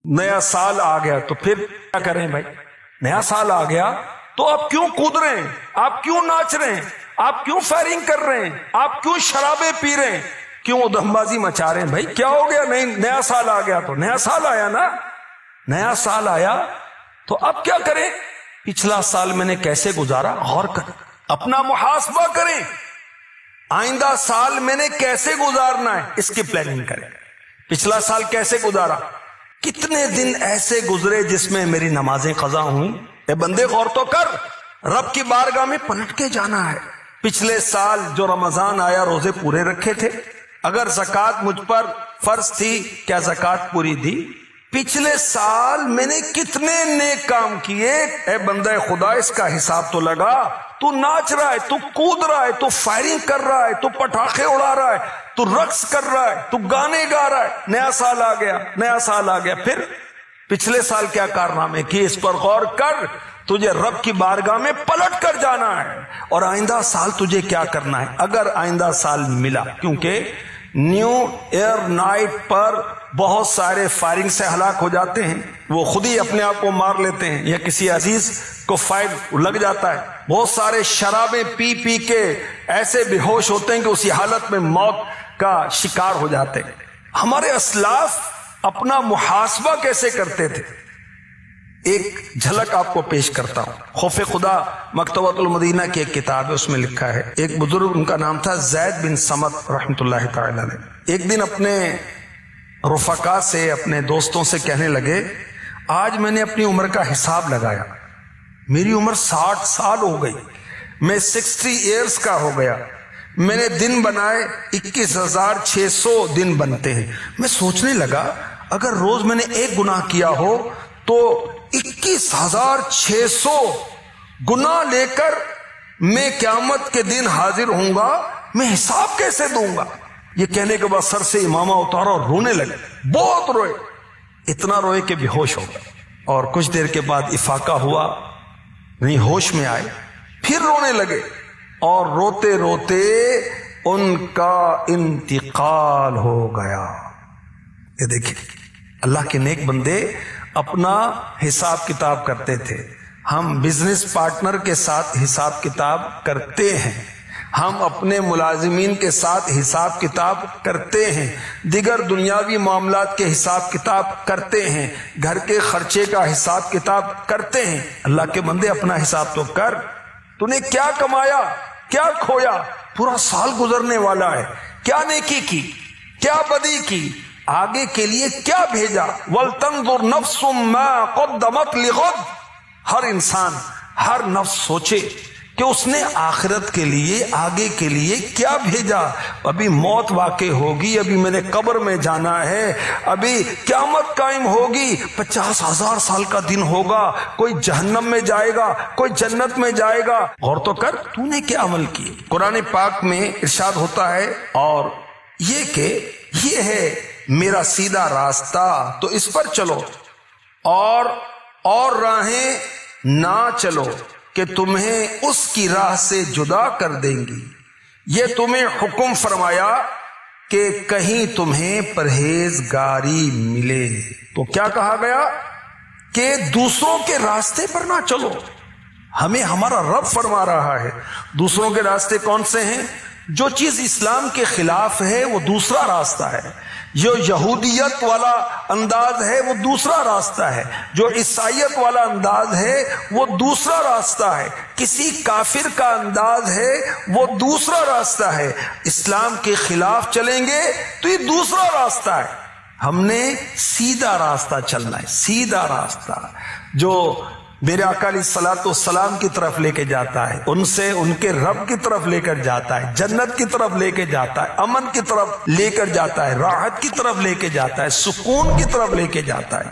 نیا سال آ گیا تو پھر کیا کریں بھائی؟ نیا سال آ گیا تو آپ کیوں کود رہے ہیں؟ آپ کیوں ناچ رہے ہیں؟ آپ کیوں فائرنگ کر رہے ہیں؟ آپ کیوں شرابیں پی رہے ہیں؟ کیوں ادھم بازی مچا رہے ہیں؟ بھائی کیا ہو گیا؟ نہیں، نیا سال آ گیا تو نیا سال آیا نا، نیا سال آیا تو اب کیا کریں؟ پچھلا سال میں نے کیسے گزارا غور کریں، اپنا محاسبہ کریں، آئندہ سال میں نے کیسے گزارنا ہے اس کی پلاننگ کریں۔ پچھلا سال کیسے گزارا؟ کتنے دن ایسے گزرے جس میں میری نمازیں قضا ہوئیں؟ اے بندے غور تو کر، رب کی بارگاہ میں پلٹ کے جانا ہے۔ پچھلے سال جو رمضان آیا روزے پورے رکھے تھے؟ اگر زکوٰۃ مجھ پر فرض تھی کیا زکوٰۃ پوری دی؟ پچھلے سال میں نے کتنے نیک کام کیے؟ اے بندہ خدا اس کا حساب تو لگا۔ تو ناچ رہا ہے، تو کود رہا ہے، تو فائرنگ کر رہا ہے، تو پٹاخے اڑا رہا ہے، تو رقص کر رہا ہے، تو گانے گا رہا ہے، نیا سال آ گیا، نیا سال آ گیا۔ پھر پچھلے سال کیا کارنامے کیے اس پر غور کر۔ تجھے رب کی بارگاہ میں پلٹ کر جانا ہے اور آئندہ سال تجھے کیا کرنا ہے اگر آئندہ سال ملا، کیونکہ نیو ایئر نائٹ پر بہت سارے فائرنگ سے ہلاک ہو جاتے ہیں، وہ خود ہی اپنے آپ کو مار لیتے ہیں یا کسی عزیز کو فائر لگ جاتا ہے۔ بہت سارے شرابیں پی پی کے ایسے بے ہوش ہوتے ہیں کہ اسی حالت میں موت کا شکار ہو جاتے ہیں۔ ہمارے اسلاف اپنا محاسبہ کیسے کرتے تھے؟ ایک جھلک آپ کو پیش کرتا ہوں۔ خوف خدا مکتبۃ المدینہ کی ایک کتاب ہے، اس میں لکھا ہے، ایک بزرگ، ان کا نام تھا زید بن سمت رحمۃ اللہ تعالی علیہ، ایک دن اپنے رفقا سے، اپنے دوستوں سے کہنے لگے، آج میں نے اپنی عمر کا حساب لگایا، میری عمر 60 سال ہو گئی، میں 60 ایئرز کا ہو گیا، میں نے دن بنائے 21,600 دن بنتے ہیں۔ میں سوچنے لگا اگر روز میں نے ایک گناہ کیا ہو تو 21,600 گناہ لے کر میں قیامت کے دن حاضر ہوں گا، میں حساب کیسے دوں گا؟ یہ کہنے کے بعد سر سے امامہ اتارا اور رونے لگے، بہت روئے، اتنا روئے کہ بے ہوش ہو گئے، اور کچھ دیر کے بعد افاقہ ہوا، نہیں ہوش میں آئے، پھر رونے لگے، اور روتے روتے ان کا انتقال ہو گیا۔ یہ دیکھیں اللہ کے نیک بندے اپنا حساب کتاب کرتے تھے۔ ہم بزنس پارٹنر کے ساتھ حساب کتاب کرتے ہیں، ہم اپنے ملازمین کے ساتھ حساب کتاب کرتے ہیں، دیگر دنیاوی معاملات کے حساب کتاب کرتے ہیں، گھر کے خرچے کا حساب کتاب کرتے ہیں۔ اللہ کے بندے اپنا حساب تو کر، تو نے کیا کمایا، کیا کھویا، پورا سال گزرنے والا ہے، کیا نیکی کی، کیا بدی کی، آگے کے لیے کیا بھیجا۔ وَلْتَنْظُرْ نَفْسٌ مَا قَدَّمَتْ لِغَدٍ، ہر انسان، ہر نفس سوچے کہ اس نے آخرت کے لیے، آگے کے لیے کیا بھیجا۔ ابھی موت واقع ہوگی، ابھی میں نے قبر میں جانا ہے، ابھی قیامت قائم ہوگی، 50,000 سال کا دن ہوگا، کوئی جہنم میں جائے گا، کوئی جنت میں جائے گا۔ غور تو کر تو نے کیا عمل کیے۔ قرآن پاک میں ارشاد ہوتا ہے، اور یہ کہ یہ ہے میرا سیدھا راستہ تو اس پر چلو، اور راہیں نہ چلو کہ تمہیں اس کی راہ سے جدا کر دیں گی۔ یہ تمہیں حکم فرمایا کہ کہیں تمہیں پرہیزگاری ملے۔ تو کیا کہا گیا کہ دوسروں کے راستے پر نہ چلو۔ ہمیں ہمارا رب فرما رہا ہے دوسروں کے راستے کون سے ہیں؟ جو چیز اسلام کے خلاف ہے وہ دوسرا راستہ ہے، جو یہودیت والا انداز ہے وہ دوسرا راستہ ہے، جو عیسائیت والا انداز ہے وہ دوسرا راستہ ہے، کسی کافر کا انداز ہے وہ دوسرا راستہ ہے۔ اسلام کے خلاف چلیں گے تو یہ دوسرا راستہ ہے۔ ہم نے سیدھا راستہ چلنا ہے، سیدھا راستہ جو میرے آقا علیہ الصلوۃ والسلام کی طرف لے کے جاتا ہے، ان سے ان کے رب کی طرف لے کر جاتا ہے، جنت کی طرف لے کے جاتا ہے، امن کی طرف لے کر جاتا ہے، راحت کی طرف لے کے جاتا ہے، سکون کی طرف لے کے جاتا ہے۔